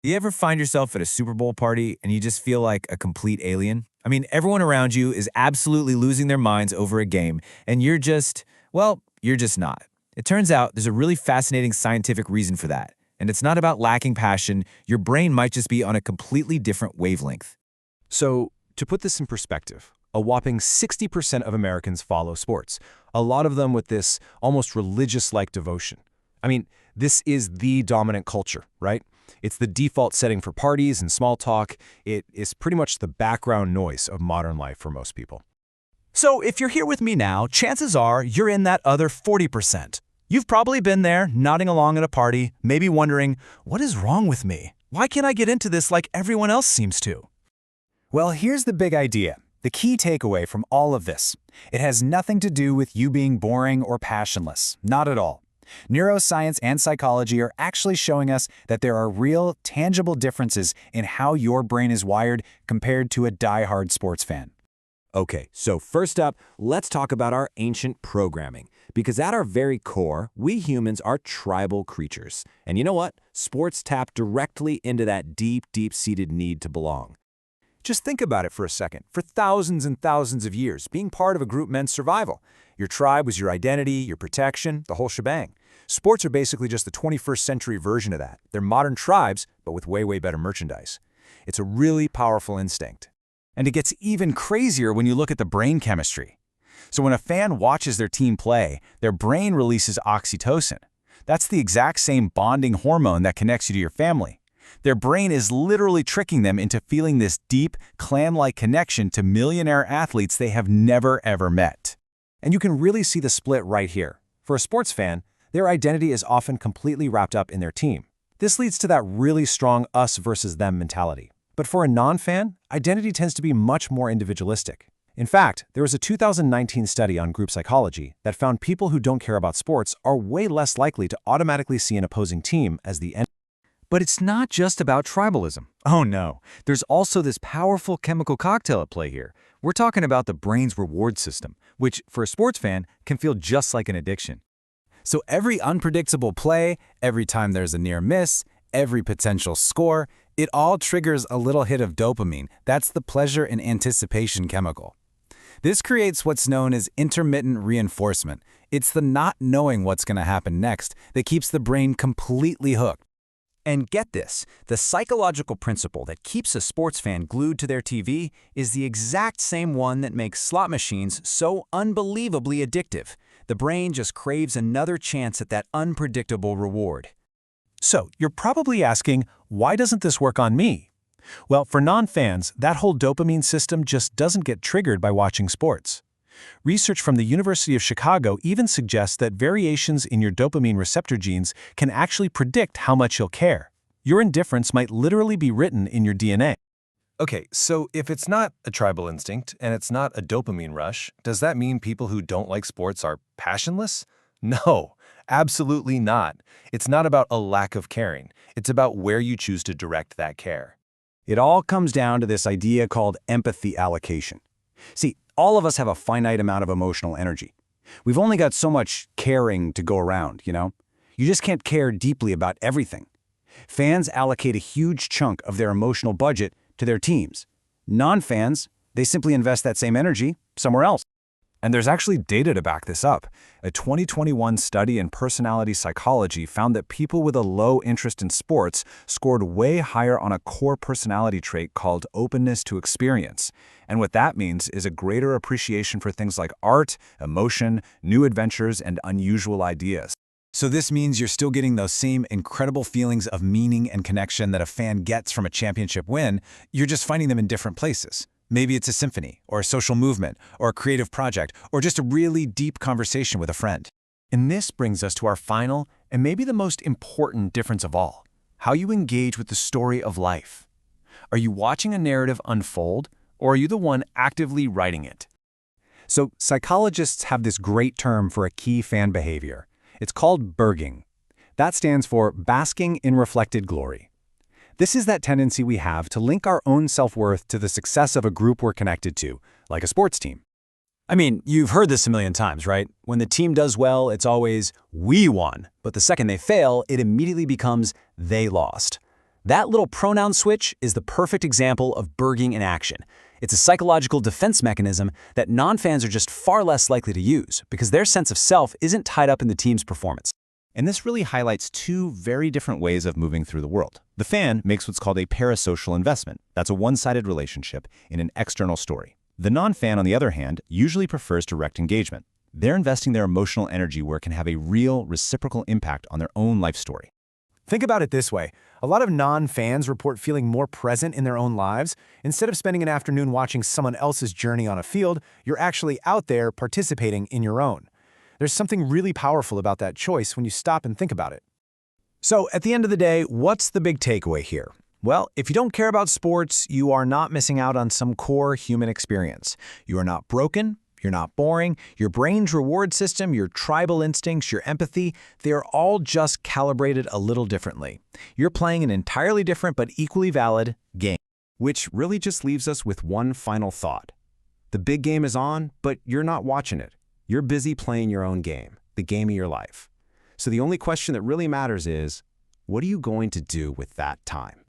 You ever find yourself at a Super Bowl party and you just feel like a complete alien? I mean, everyone around you is absolutely losing their minds over a game, and you're just, well, you're just not. It turns out there's a really fascinating scientific reason for that. And it's not about lacking passion, your brain might just be on a completely different wavelength. So, to put this in perspective, a whopping 60% of Americans follow sports, a lot of them with this almost religious-like devotion. I mean, this is the dominant culture, right? It's the default setting for parties and small talk. It is pretty much the background noise of modern life for most people. So if you're here with me now, chances are you're in that other 40%. You've probably been there, nodding along at a party, maybe wondering, what is wrong with me? Why can't I get into this like everyone else seems to? Well, here's the big idea. The key takeaway from all of this. It has nothing to do with you being boring or passionless. Not at all. Neuroscience and psychology are actually showing us that there are real, tangible differences in how your brain is wired compared to a die-hard sports fan. Okay, so first up, let's talk about our ancient programming. Because at our very core, we humans are tribal creatures. And you know what? Sports tap directly into that deep, deep-seated need to belong. Just think about it for a second. For thousands and thousands of years, being part of a group meant survival. Your tribe was your identity, your protection, the whole shebang. Sports are basically just the 21st century version of that. They're modern tribes, but with way, way better merchandise. It's a really powerful instinct. And it gets even crazier when you look at the brain chemistry. So when a fan watches their team play, their brain releases oxytocin. That's the exact same bonding hormone that connects you to your family. Their brain is literally tricking them into feeling this deep, clan-like connection to millionaire athletes they have never, ever met. And you can really see the split right here. For a sports fan, their identity is often completely wrapped up in their team. This leads to that really strong us versus them mentality. But for a non-fan, identity tends to be much more individualistic. In fact, there was a 2019 study on group psychology that found people who don't care about sports are way less likely to automatically see an opposing team as the end. But it's not just about tribalism. Oh no, there's also this powerful chemical cocktail at play here. We're talking about the brain's reward system, which, for a sports fan, can feel just like an addiction. So every unpredictable play, every time there's a near miss, every potential score, it all triggers a little hit of dopamine. That's the pleasure and anticipation chemical. This creates what's known as intermittent reinforcement. It's the not knowing what's going to happen next that keeps the brain completely hooked. And get this, the psychological principle that keeps a sports fan glued to their TV is the exact same one that makes slot machines so unbelievably addictive. The brain just craves another chance at that unpredictable reward. So, you're probably asking, why doesn't this work on me? Well, for non-fans, that whole dopamine system just doesn't get triggered by watching sports. Research from the University of Chicago even suggests that variations in your dopamine receptor genes can actually predict how much you'll care. Your indifference might literally be written in your DNA. Okay, so if it's not a tribal instinct and it's not a dopamine rush, does that mean people who don't like sports are passionless? No, absolutely not. It's not about a lack of caring. It's about where you choose to direct that care. It all comes down to this idea called empathy allocation. See, all of us have a finite amount of emotional energy. We've only got so much caring to go around, you know? You just can't care deeply about everything. Fans allocate a huge chunk of their emotional budget to their teams. Non-fans, they simply invest that same energy somewhere else. And there's actually data to back this up. A 2021 study in personality psychology found that people with a low interest in sports scored way higher on a core personality trait called openness to experience. And what that means is a greater appreciation for things like art, emotion, new adventures, and unusual ideas. So this means you're still getting those same incredible feelings of meaning and connection that a fan gets from a championship win, you're just finding them in different places. Maybe it's a symphony, or a social movement, or a creative project, or just a really deep conversation with a friend. And this brings us to our final and maybe the most important difference of all: how you engage with the story of life. Are you watching a narrative unfold, or are you the one actively writing it? So psychologists have this great term for a key fan behavior. It's called BIRGing. That stands for Basking in Reflected Glory. This is that tendency we have to link our own self-worth to the success of a group we're connected to, like a sports team. I mean, you've heard this a million times, right? When the team does well, it's always, we won. But the second they fail, it immediately becomes, they lost. That little pronoun switch is the perfect example of BIRGing in action. It's a psychological defense mechanism that non-fans are just far less likely to use because their sense of self isn't tied up in the team's performance. And this really highlights two very different ways of moving through the world. The fan makes what's called a parasocial investment. That's a one-sided relationship in an external story. The non-fan, on the other hand, usually prefers direct engagement. They're investing their emotional energy where it can have a real, reciprocal impact on their own life story. Think about it this way. A lot of non-fans report feeling more present in their own lives. Instead of spending an afternoon watching someone else's journey on a field, you're actually out there participating in your own. There's something really powerful about that choice when you stop and think about it. So, at the end of the day, what's the big takeaway here? Well, if you don't care about sports, you are not missing out on some core human experience. You are not broken. You're not boring. Your brain's reward system, your tribal instincts, your empathy, they are all just calibrated a little differently. You're playing an entirely different but equally valid game. Which really just leaves us with one final thought. The big game is on, but you're not watching it. You're busy playing your own game, the game of your life. So the only question that really matters is, what are you going to do with that time?